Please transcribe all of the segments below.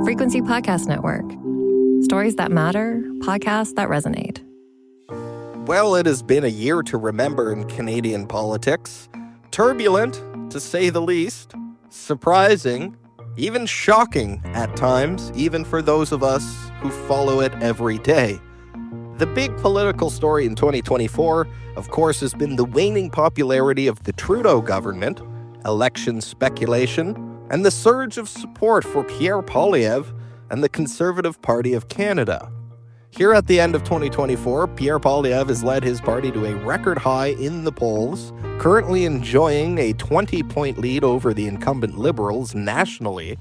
Frequency Podcast Network. Stories that matter, podcasts that resonate. Well, it has been a year to remember in Canadian politics. Turbulent, to say the least. Surprising, even shocking at times, even for those of us who follow it every day. The big political story in 2024, of course, has been the waning popularity of the Trudeau government, election speculation, and the surge of support for Pierre Poilievre and the Conservative Party of Canada. Here at the end of 2024, Pierre Poilievre has led his party to a record high in the polls, currently enjoying a 20-point lead over the incumbent Liberals nationally.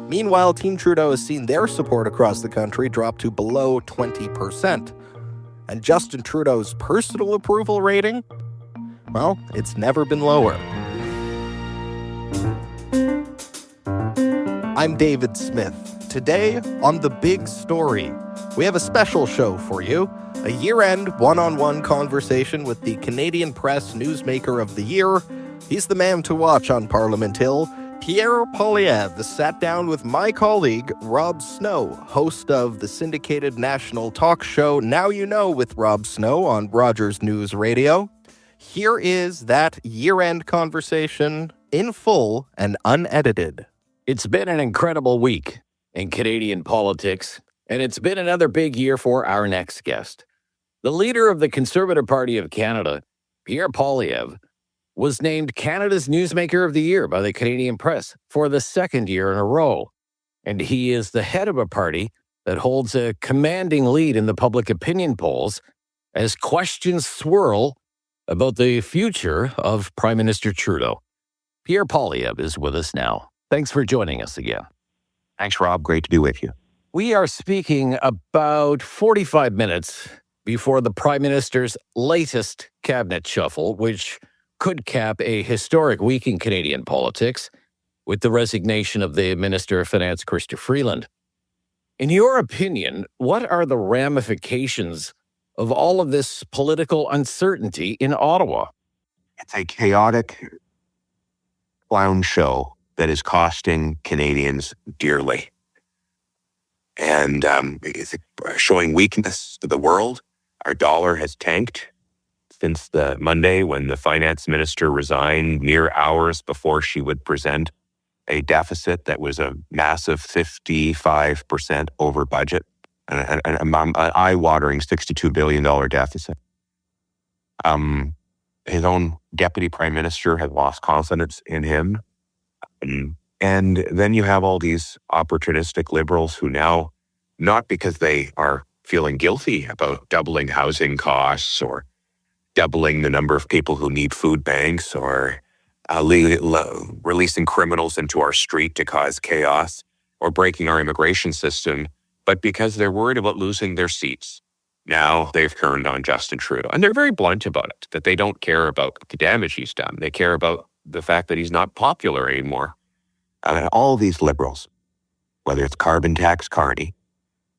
Meanwhile, Team Trudeau has seen their support across the country drop to below 20%. And Justin Trudeau's personal approval rating? Well, it's never been lower. I'm David Smith. Today, on The Big Story, we have a special show for you, a year-end one-on-one conversation with the Canadian Press Newsmaker of the Year. He's the man to watch on Parliament Hill. Pierre Poilievre sat down with my colleague, Rob Snow, host of the syndicated national talk show Now You Know with Rob Snow on Rogers NewsRadio. Here is that year-end conversation in full and unedited. It's been an incredible week in Canadian politics, and it's been another big year for our next guest. The leader of the Conservative Party of Canada, Pierre Poilievre, was named Canada's Newsmaker of the Year by the Canadian Press for the second year in a row. And he is the head of a party that holds a commanding lead in the public opinion polls as questions swirl about the future of Prime Minister Trudeau. Pierre Poilievre is with us now. Thanks for joining us again. Thanks, Rob. Great to be with you. We are speaking about 45 minutes before the Prime Minister's latest cabinet shuffle, which could cap a historic week in Canadian politics with the resignation of the Minister of Finance, Chrystia Freeland. In your opinion, what are the ramifications of all of this political uncertainty in Ottawa? It's a chaotic clown show that is costing Canadians dearly. And it's showing weakness to the world. Our dollar has tanked since the Monday when the finance minister resigned mere hours before she would present a deficit that was a massive 55% over budget, an eye-watering $62 billion deficit. His own deputy prime minister had lost confidence in him. And then you have all these opportunistic liberals who now, not because they are feeling guilty about doubling housing costs or doubling the number of people who need food banks or releasing criminals into our street to cause chaos or breaking our immigration system, but because they're worried about losing their seats. Now they've turned on Justin Trudeau. And they're very blunt about it, that they don't care about the damage he's done. They care about the fact that he's not popular anymore. All these liberals, whether it's carbon tax Carney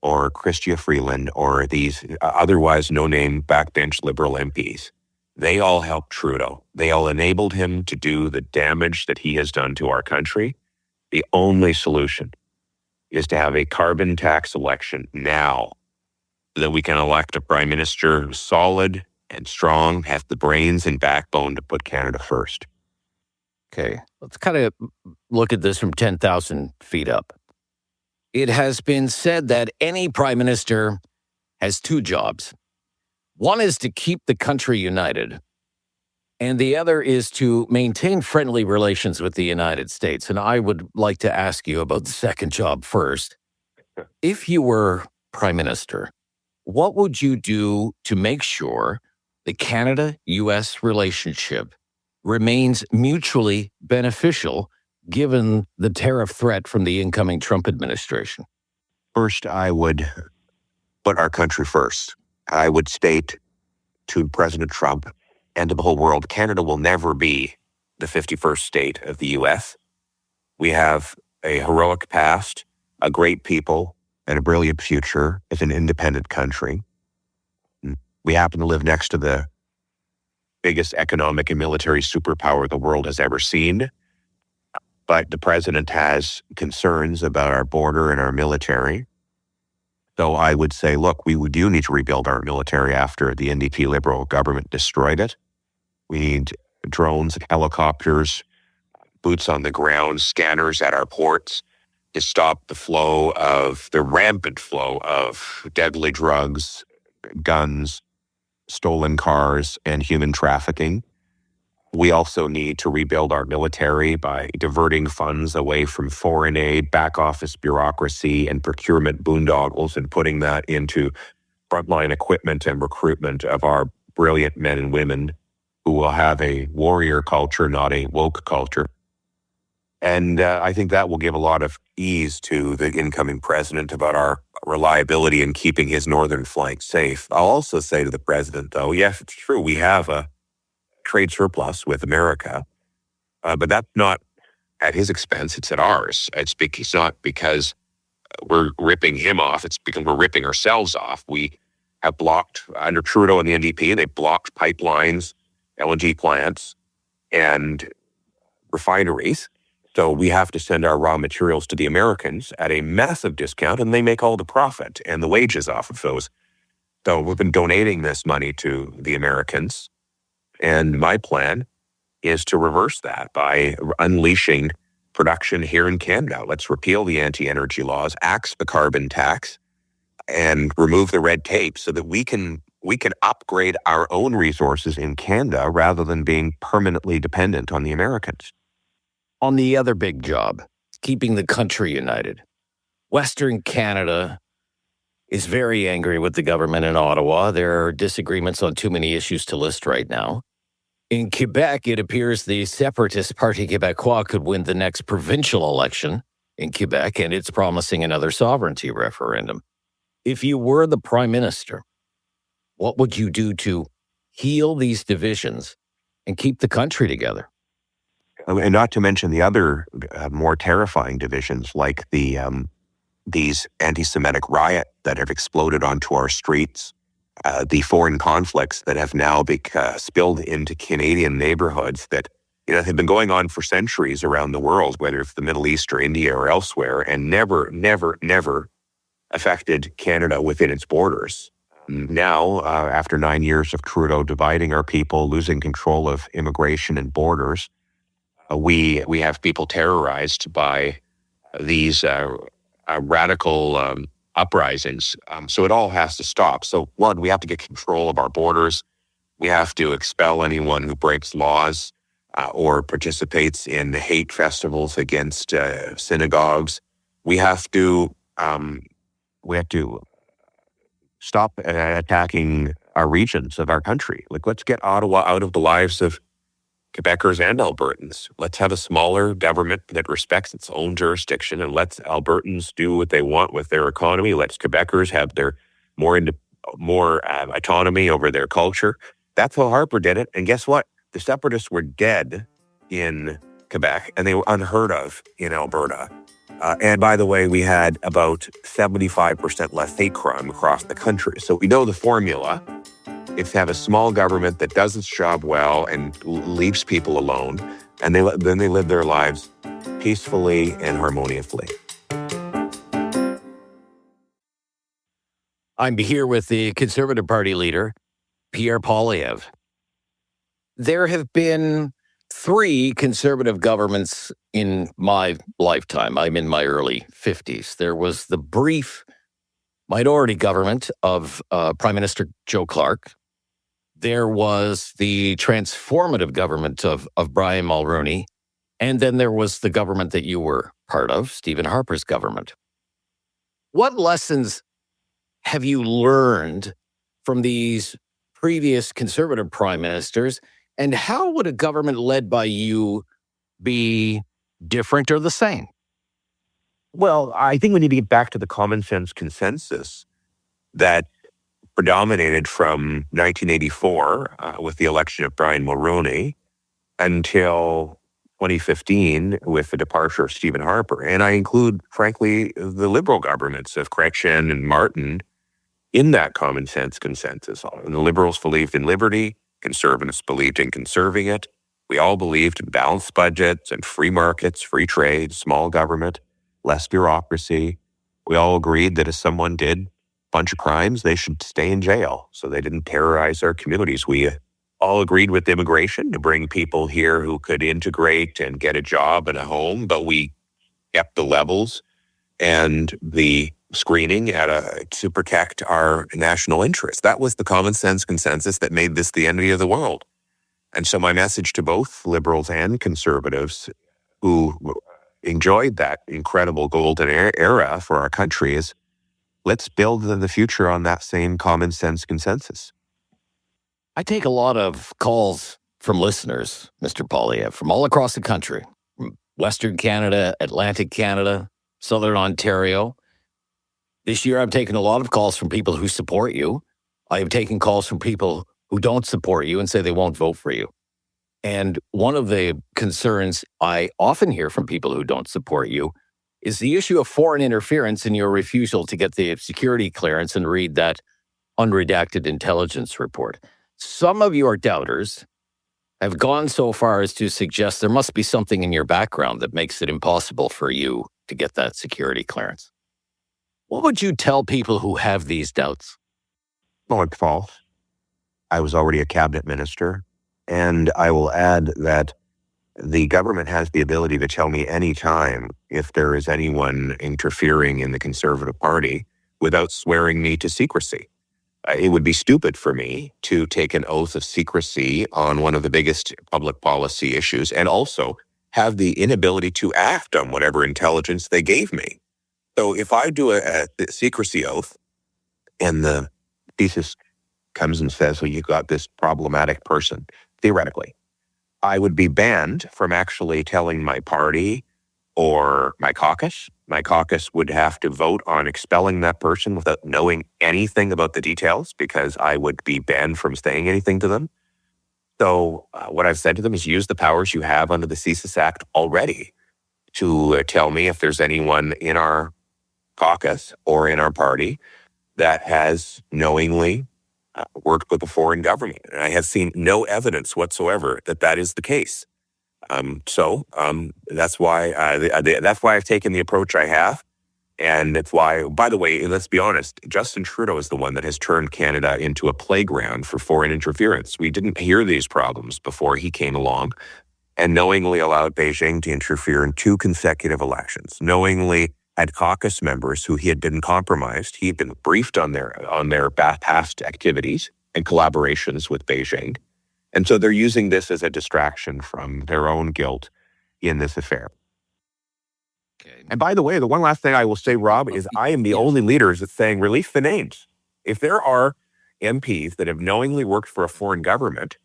or Chrystia Freeland or these otherwise no-name backbench liberal MPs, they all helped Trudeau. They all enabled him to do the damage that he has done to our country. The only solution is to have a carbon tax election now so that we can elect a prime minister who's solid and strong, has the brains and backbone to put Canada first. Okay, let's kind of look at this from 10,000 feet up. It has been said that any prime minister has two jobs. One is to keep the country united, and the other is to maintain friendly relations with the United States. And I would like to ask you about the second job first. If you were prime minister, what would you do to make sure the Canada-U.S. relationship remains mutually beneficial given the tariff threat from the incoming Trump administration? First, I would put our country first. I would state to President Trump and to the whole world, Canada will never be the 51st state of the U.S. We have a heroic past, a great people, and a brilliant future as an independent country. We happen to live next to the biggest economic and military superpower the world has ever seen. but the president has concerns about our border and our military. So I would say, look, we do need to rebuild our military after the NDP Liberal government destroyed it. We need drones and helicopters, boots on the ground, scanners at our ports to stop the rampant flow of deadly drugs, guns, stolen cars, and human trafficking. We also need to rebuild our military by diverting funds away from foreign aid, back office bureaucracy, and procurement boondoggles and putting that into frontline equipment and recruitment of our brilliant men and women who will have a warrior culture, not a woke culture. And I think that will give a lot of ease to the incoming president about our reliability in keeping his northern flank safe. I'll also say to the president, though, yes, it's true, we have a trade surplus with America, but that's not at his expense, it's at ours. It's not because we're ripping him off, it's because we're ripping ourselves off. We have blocked, under Trudeau and the NDP, they blocked pipelines, LNG plants, and refineries. So we have to send our raw materials to the Americans at a massive discount, and they make all the profit and the wages off of those. So we've been donating this money to the Americans. And my plan is to reverse that by unleashing production here in Canada. Let's repeal the anti-energy laws, axe the carbon tax, and remove the red tape so that we can upgrade our own resources in Canada rather than being permanently dependent on the Americans. On the other big job, keeping the country united. Western Canada is very angry with the government in Ottawa. There are disagreements on too many issues to list right now. In Quebec, it appears the Separatist Parti Québécois could win the next provincial election in Quebec, and it's promising another sovereignty referendum. If you were the prime minister, what would you do to heal these divisions and keep the country together? And not to mention the other more terrifying divisions, like these anti-Semitic riots that have exploded onto our streets, the foreign conflicts that have now spilled into Canadian neighborhoods that have been going on for centuries around the world, whether it's the Middle East or India or elsewhere, and never affected Canada within its borders. Now, after 9 years of Trudeau dividing our people, losing control of immigration and borders, we have people terrorized by these radical uprisings. So it all has to stop. So one, we have to get control of our borders. We have to expel anyone who breaks laws or participates in hate festivals against synagogues. We have to stop attacking our regions of our country. Like, let's get Ottawa out of the lives of Quebecers and Albertans. Let's have a smaller government that respects its own jurisdiction, and let's Albertans do what they want with their economy. Let's Quebecers have their more autonomy over their culture. That's how Harper did it. And guess what? The separatists were dead in Quebec, and they were unheard of in Alberta. And by the way, we had about 75% less hate crime across the country. So we know the formula. It's to have a small government that does its job well and leaves people alone, and then they live their lives peacefully and harmoniously. I'm here with the Conservative Party leader, Pierre Poilievre. There have been 3 Conservative governments in my lifetime. I'm in my early 50s. There was the brief minority government of Prime Minister Joe Clark. There was the transformative government of Brian Mulroney. And then there was the government that you were part of, Stephen Harper's government. What lessons have you learned from these previous Conservative prime ministers? And how would a government led by you be different or the same? Well, I think we need to get back to the common sense consensus that predominated from 1984 with the election of Brian Mulroney until 2015 with the departure of Stephen Harper. And I include, frankly, the Liberal governments of Chrétien and Martin in that common sense consensus. And the Liberals believed in liberty, Conservatives believed in conserving it. We all believed in balanced budgets and free markets, free trade, small government, less bureaucracy. We all agreed that if someone did a bunch of crimes, they should stay in jail so they didn't terrorize our communities. We all agreed with immigration to bring people here who could integrate and get a job and a home, but we kept the levels and the screening to protect our national interests. That was the common sense consensus that made this the enemy of the world. And so my message to both Liberals and Conservatives who enjoyed that incredible golden era for our country is, let's build the future on that same common sense consensus. I take a lot of calls from listeners, Mr. Poilievre, from all across the country, from Western Canada, Atlantic Canada, Southern Ontario. This year, I've taken a lot of calls from people who support you. I have taken calls from people who don't support you and say they won't vote for you. And one of the concerns I often hear from people who don't support you is the issue of foreign interference in your refusal to get the security clearance and read that unredacted intelligence report. Some of your doubters have gone so far as to suggest there must be something in your background that makes it impossible for you to get that security clearance. What would you tell people who have these doubts? Well, it's false. I was already a cabinet minister, and I will add that the government has the ability to tell me any time if there is anyone interfering in the Conservative Party without swearing me to secrecy. It would be stupid for me to take an oath of secrecy on one of the biggest public policy issues and also have the inability to act on whatever intelligence they gave me. So if I do a secrecy oath and the thesis comes and says, well, you got this problematic person, theoretically, I would be banned from actually telling my party or my caucus. My caucus would have to vote on expelling that person without knowing anything about the details because I would be banned from saying anything to them. So what I've said to them is use the powers you have under the CSIS Act already to tell me if there's anyone in our caucus or in our party that has knowingly worked with a foreign government. And I have seen no evidence whatsoever that that is the case. So that's why I've taken the approach I have. And that's why, by the way, let's be honest, Justin Trudeau is the one that has turned Canada into a playground for foreign interference. We didn't hear these problems before he came along and knowingly allowed Beijing to interfere in 2 consecutive elections, knowingly had caucus members who he had been compromised. He had been briefed on their past activities and collaborations with Beijing. And so they're using this as a distraction from their own guilt in this affair. Okay. And by the way, the one last thing I will say, Rob, is I am the only leader that's saying release the names. If there are MPs that have knowingly worked for a foreign government,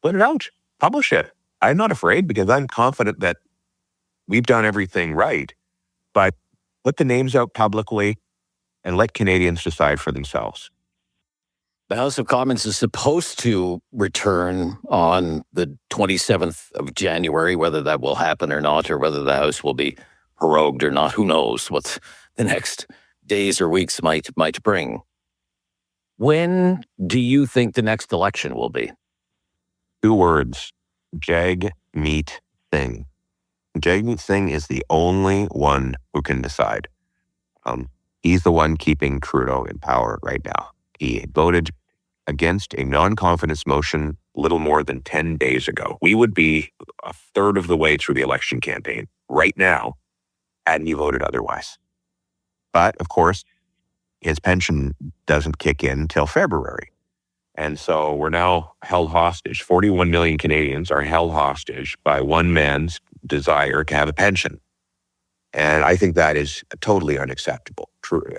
put it out, publish it. I'm not afraid because I'm confident that we've done everything right. But put the names out publicly and let Canadians decide for themselves. The House of Commons is supposed to return on the 27th of January, whether that will happen or not, or whether the House will be prorogued or not. Who knows what the next days or weeks might bring. When do you think the next election will be? 2 words, Jagmeet Singh. Jagmeet Singh is the only one who can decide. He's the one keeping Trudeau in power right now. He voted against a non-confidence motion little more than 10 days ago. We would be a third of the way through the election campaign right now had he voted otherwise. But, of course, his pension doesn't kick in until February. And so we're now held hostage. 41 million Canadians are held hostage by one man's desire to have a pension. And I think that is totally unacceptable.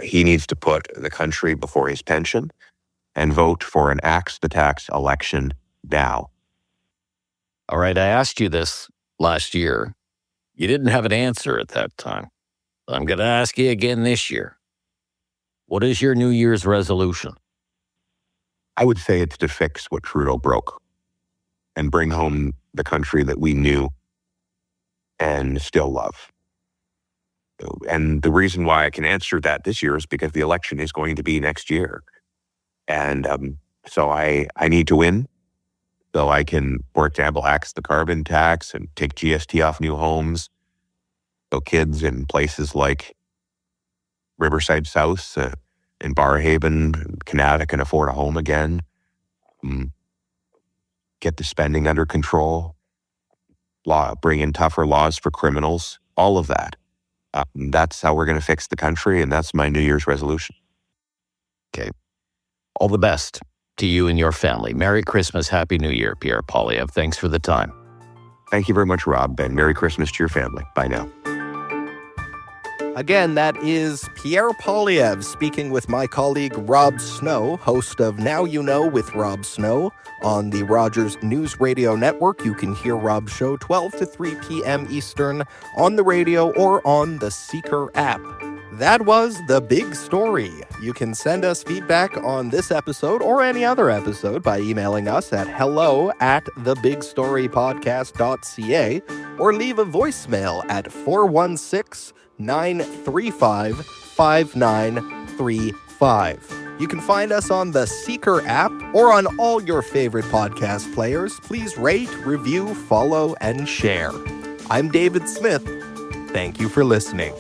He needs to put the country before his pension and vote for an axe-to-tax election now. All right, I asked you this last year. You didn't have an answer at that time. I'm going to ask you again this year. What is your New Year's resolution? I would say it's to fix what Trudeau broke and bring home the country that we knew and still love. And the reason why I can answer that this year is because the election is going to be next year. And so I need to win. So I can, for example, axe the carbon tax and take GST off new homes. So kids in places like Riverside South and Barrhaven, Canada can afford a home again. Get the spending under control. Bring in tougher laws for criminals. All of that. That's how we're going to fix the country, and that's my New Year's resolution. Okay. All the best to you and your family. Merry Christmas, Happy New Year, Pierre Poilievre. Thanks for the time. Thank you very much, Rob, and Merry Christmas to your family. Bye now. Again, that is Pierre Poilievre speaking with my colleague Rob Snow, host of Now You Know with Rob Snow on the Rogers News Radio Network. You can hear Rob's show 12 to 3 p.m. Eastern on the radio or on the Seeker app. That was The Big Story. You can send us feedback on this episode or any other episode by emailing us at hello@thebigstorypodcast.ca or leave a voicemail at 416-935-5935. You can find us on the Seeker app or on all your favorite podcast players. Please rate, review, follow, and share. I'm David Smith. Thank you for listening.